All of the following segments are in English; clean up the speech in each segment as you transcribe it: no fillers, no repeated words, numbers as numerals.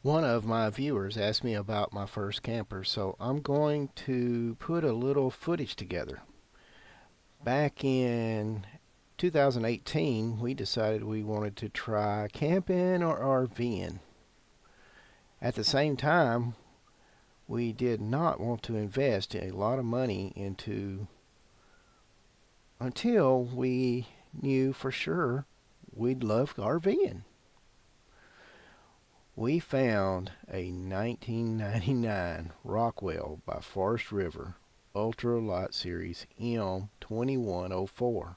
One of my viewers asked me about my first camper, so I'm going to put a little footage together. Back in 2018, we decided we wanted to try camping or RVing. At the same time, we did not want to invest a lot of money into until we knew for sure we'd love RVing. We found a 1999 Rockwood by Forest River Ultra Lite Series M-2104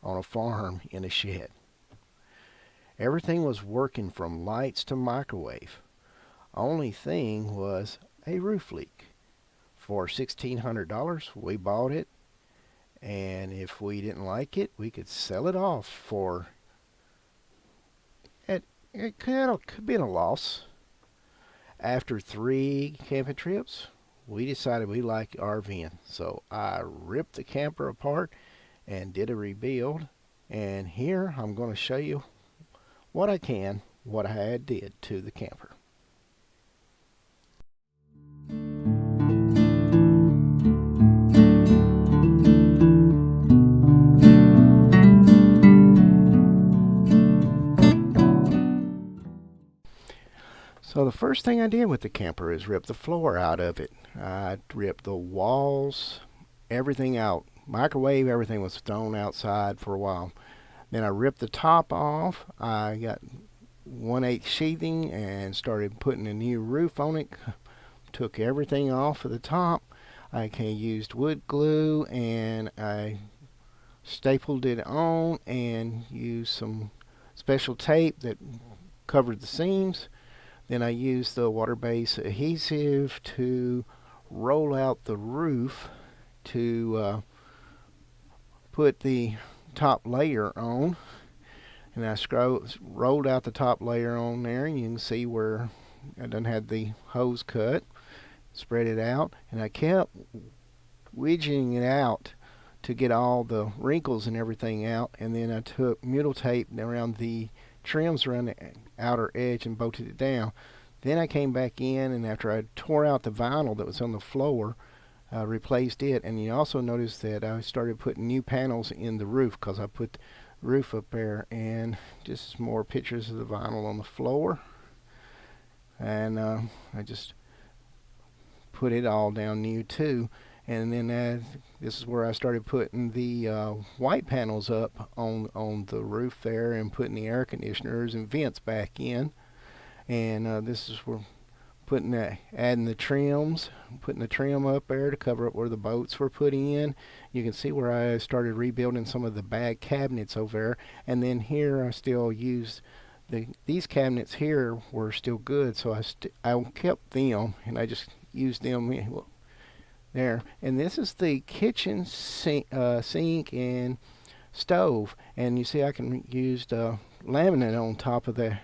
on a farm in a shed. Everything was working from lights to microwave. Only thing was a roof leak. For $1,600 we bought it, and if we didn't like it we could sell it off for it could have been a loss. After 3 camping trips, we decided we liked RVing. So I ripped the camper apart and did a rebuild. And here I'm going to show you what I did to the camper. So the first thing I did with the camper is rip the floor out of it. I ripped the walls, everything out. Microwave, everything was thrown outside for a while. Then I ripped the top off. I got 1/8 sheathing and started putting a new roof on it. Took everything off of the top. I used wood glue and I stapled it on and used some special tape that covered the seams. Then I used the water-based adhesive to roll out the roof to put the top layer on. And I rolled out the top layer on there, and you can see where I done had the hose cut. Spread it out, and I kept wedging it out to get all the wrinkles and everything out. And then I took mule tape around the trims around the outer edge and bolted it down. Then I came back in, and after I tore out the vinyl that was on the floor, I replaced it. And you also notice that I started putting new panels in the roof because I put the roof up there. And just more pictures of the vinyl on the floor. And I just put it all down new too. And then this is where I started putting the white panels up on the roof there and putting the air conditioners and vents back in. And this is where adding the trims, putting the trim up there to cover up where the boats were put in. You can see where I started rebuilding some of the bag cabinets over there. And then here I still used these cabinets here were still good, so I kept them and I just used them there. And this is the kitchen sink and stove, and you see I can use laminate on top of the.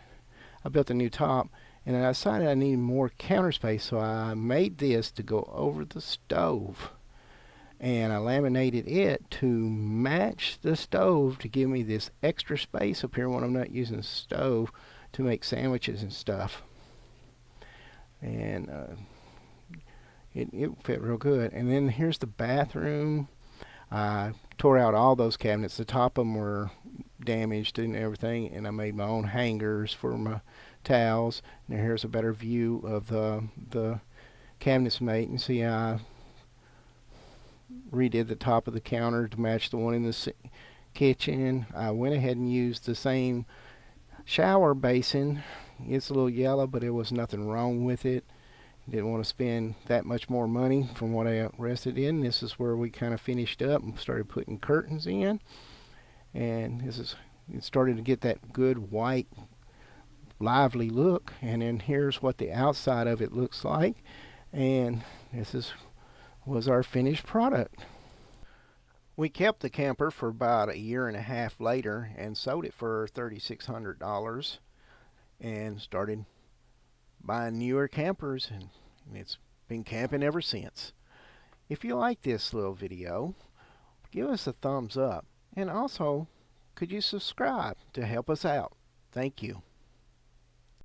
I built a new top, and I decided I needed more counter space, so I made this to go over the stove, and I laminated it to match the stove to give me this extra space up here when I'm not using the stove to make sandwiches and stuff. And it fit real good. And then here's the bathroom. I tore out all those cabinets. The top of them were damaged and everything, and I made my own hangers for my towels. Now here's a better view of the cabinets made. You see I redid the top of the counter to match the one in the kitchen. I went ahead and used the same shower basin. It's a little yellow, but there was nothing wrong with it. Didn't want to spend that much more money from what I rested in. This is where we kind of finished up and started putting curtains in. And it started to get that good white lively look. And then here's what the outside of it looks like. And was our finished product. We kept the camper for about a year and a half later and sold it for $3,600 and started buying newer campers, and it's been camping ever since. If you like this little video, give us a thumbs up, and also could you subscribe to help us out? Thank you.